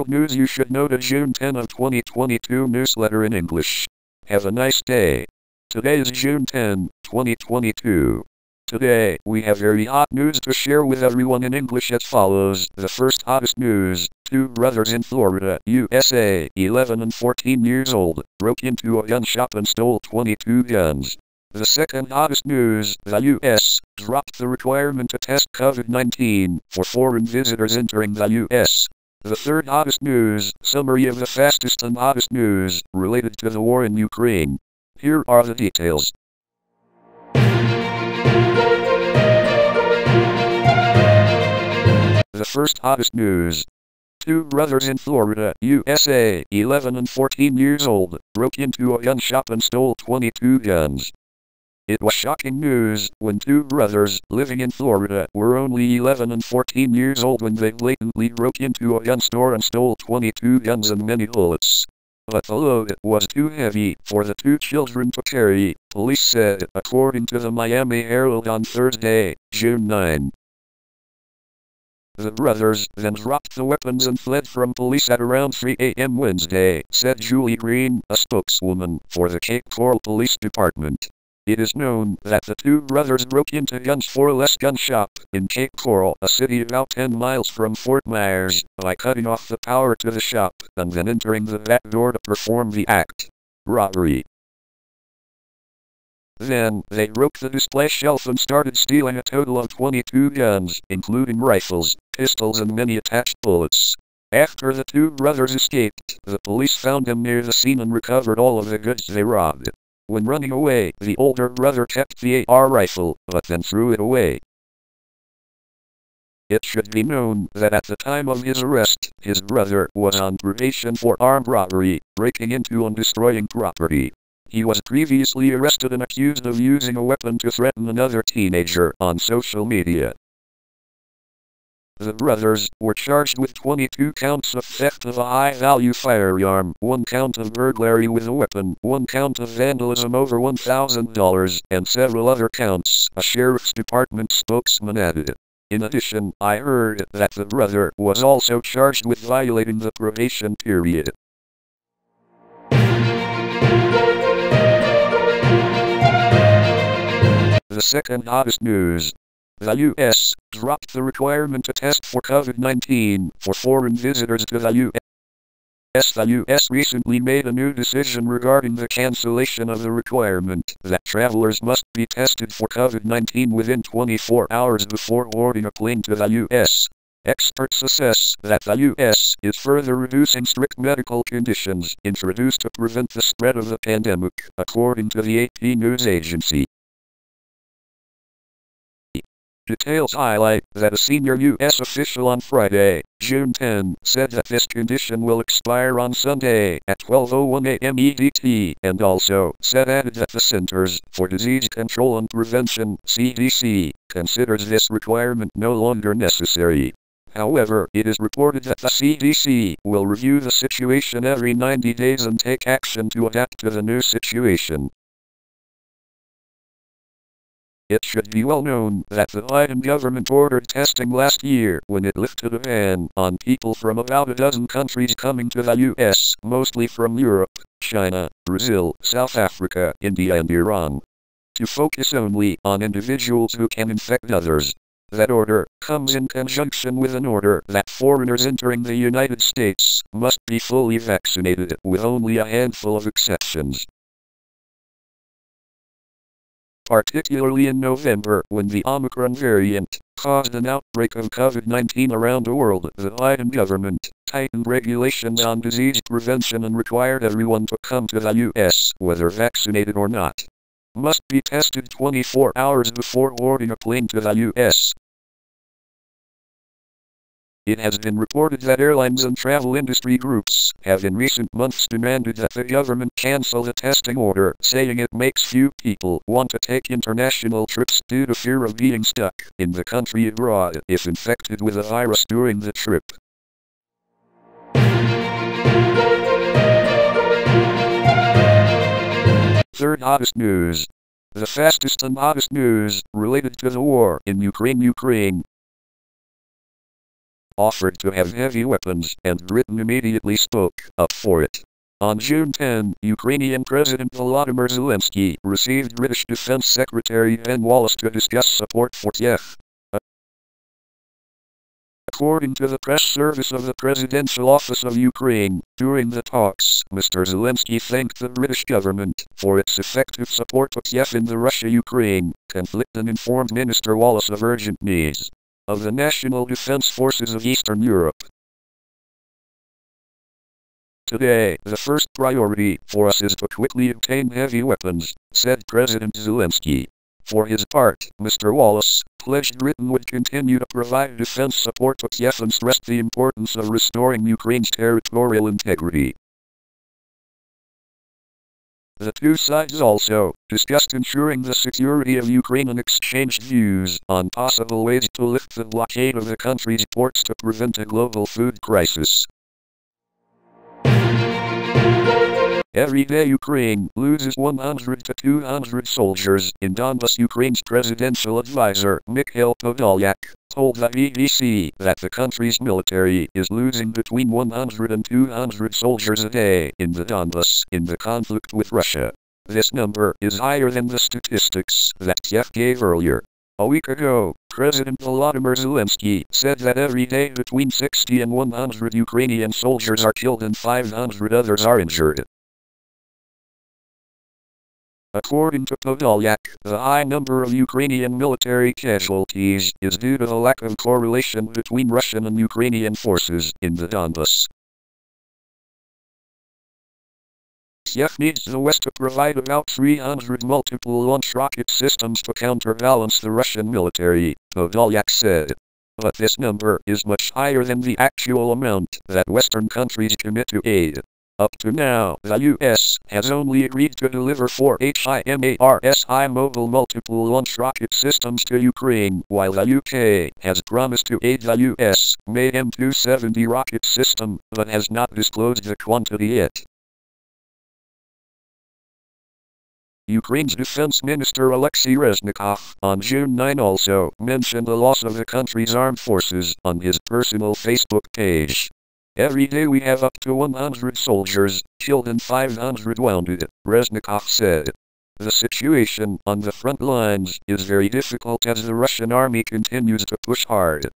World News You Should Know, the June 10 of 2022 newsletter in English. Have a nice day. Today is June 10, 2022. Today, we have very hot news to share with everyone in English as follows. The first hottest news: two brothers in Florida, USA, 11 and 14 years old, broke into a gun shop and stole 22 guns. The second hottest news: the U.S. dropped the requirement to test COVID-19 for foreign visitors entering the U.S. The third hottest news: summary of the fastest and hottest news related to the war in Ukraine. Here are the details. The first hottest news: two brothers in Florida, USA, 11 and 14 years old, broke into a gun shop and stole 22 guns. It was shocking news when two brothers living in Florida were only 11 and 14 years old when they blatantly broke into a gun store and stole 22 guns and many bullets. But the load was too heavy for the two children to carry, police said, according to the Miami Herald on Thursday, June 9. The brothers then dropped the weapons and fled from police at around 3 a.m. Wednesday, said Julie Green, a spokeswoman for the Cape Coral Police Department. It is known that the two brothers broke into Guns for Less gun shop in Cape Coral, a city about 10 miles from Fort Myers, by cutting off the power to the shop and then entering the back door to perform the act. Robbery. Then, they broke the display shelf and started stealing a total of 22 guns, including rifles, pistols and many attached bullets. After the two brothers escaped, the police found them near the scene and recovered all of the goods they robbed. When running away, the older brother kept the AR rifle, but then threw it away. It should be known that at the time of his arrest, his brother was on probation for armed robbery, breaking into and destroying property. He was previously arrested and accused of using a weapon to threaten another teenager on social media. The brothers were charged with 22 counts of theft of a high-value firearm, 1 count of burglary with a weapon, 1 count of vandalism over $1,000, and several other counts, a sheriff's department spokesman added. In addition, I heard that the brother was also charged with violating the probation period. The second hottest news: the U.S. dropped the requirement to test for COVID-19 for foreign visitors to the U.S. The U.S. recently made a new decision regarding the cancellation of the requirement that travelers must be tested for COVID-19 within 24 hours before boarding a plane to the U.S. Experts assess that the U.S. is further reducing strict medical conditions introduced to prevent the spread of the pandemic, according to the AP news agency. Details highlight that a senior U.S. official on Friday, June 10, said that this condition will expire on Sunday at 12:01 a.m. EDT, and also added that the Centers for Disease Control and Prevention, CDC, considers this requirement no longer necessary. However, it is reported that the CDC will review the situation every 90 days and take action to adapt to the new situation. It should be well known that the Biden government ordered testing last year when it lifted a ban on people from about a dozen countries coming to the U.S., mostly from Europe, China, Brazil, South Africa, India and Iran, to focus only on individuals who can infect others. That order comes in conjunction with an order that foreigners entering the United States must be fully vaccinated, with only a handful of exceptions. Particularly in November, when the Omicron variant caused an outbreak of COVID-19 around the world, the Biden government tightened regulations on disease prevention and required everyone to come to the U.S., whether vaccinated or not, must be tested 24 hours before boarding a plane to the U.S. It has been reported that airlines and travel industry groups have in recent months demanded that the government cancel the testing order, saying it makes few people want to take international trips due to fear of being stuck in the country abroad if infected with the virus during the trip. Third hottest news: the fastest and hottest news related to the war in Ukraine. offered to have heavy weapons, and Britain immediately spoke up for it. On June 10, Ukrainian President Volodymyr Zelensky received British Defense Secretary Ben Wallace to discuss support for Kiev. According to the press service of the Presidential Office of Ukraine, during the talks, Mr. Zelensky thanked the British government for its effective support of Kiev in the Russia-Ukraine conflict and informed Minister Wallace of urgent needs of the National Defense Forces of Eastern Europe. Today, the first priority for us is to quickly obtain heavy weapons, said President Zelensky. For his part, Mr. Wallace pledged Britain would continue to provide defense support to Kiev and stressed the importance of restoring Ukraine's territorial integrity. The two sides also discussed ensuring the security of Ukraine and exchanged views on possible ways to lift the blockade of the country's ports to prevent a global food crisis. Every day Ukraine loses 100 to 200 soldiers in Donbas. Ukraine's presidential advisor, Mikhail Podolyak, told the BBC that the country's military is losing between 100 and 200 soldiers a day in the Donbas in the conflict with Russia. This number is higher than the statistics that Kiev gave earlier. A week ago, President Volodymyr Zelensky said that every day between 60 and 100 Ukrainian soldiers are killed and 500 others are injured. According to Podolyak, the high number of Ukrainian military casualties is due to the lack of correlation between Russian and Ukrainian forces in the Donbas. Kiev needs the West to provide about 300 multiple launch rocket systems to counterbalance the Russian military, Podolyak said. But this number is much higher than the actual amount that Western countries commit to aid. Up to now, the U.S. has only agreed to deliver 4 HIMARS high-mobile multiple launch rocket systems to Ukraine, while the UK has promised to aid the U.S. made M270 rocket system, but has not disclosed the quantity yet. Ukraine's Defense Minister Alexei Reznikov on June 9 also mentioned the loss of the country's armed forces on his personal Facebook page. Every day we have up to 100 soldiers killed and 500 wounded, Reznikov said. The situation on the front lines is very difficult as the Russian army continues to push hard.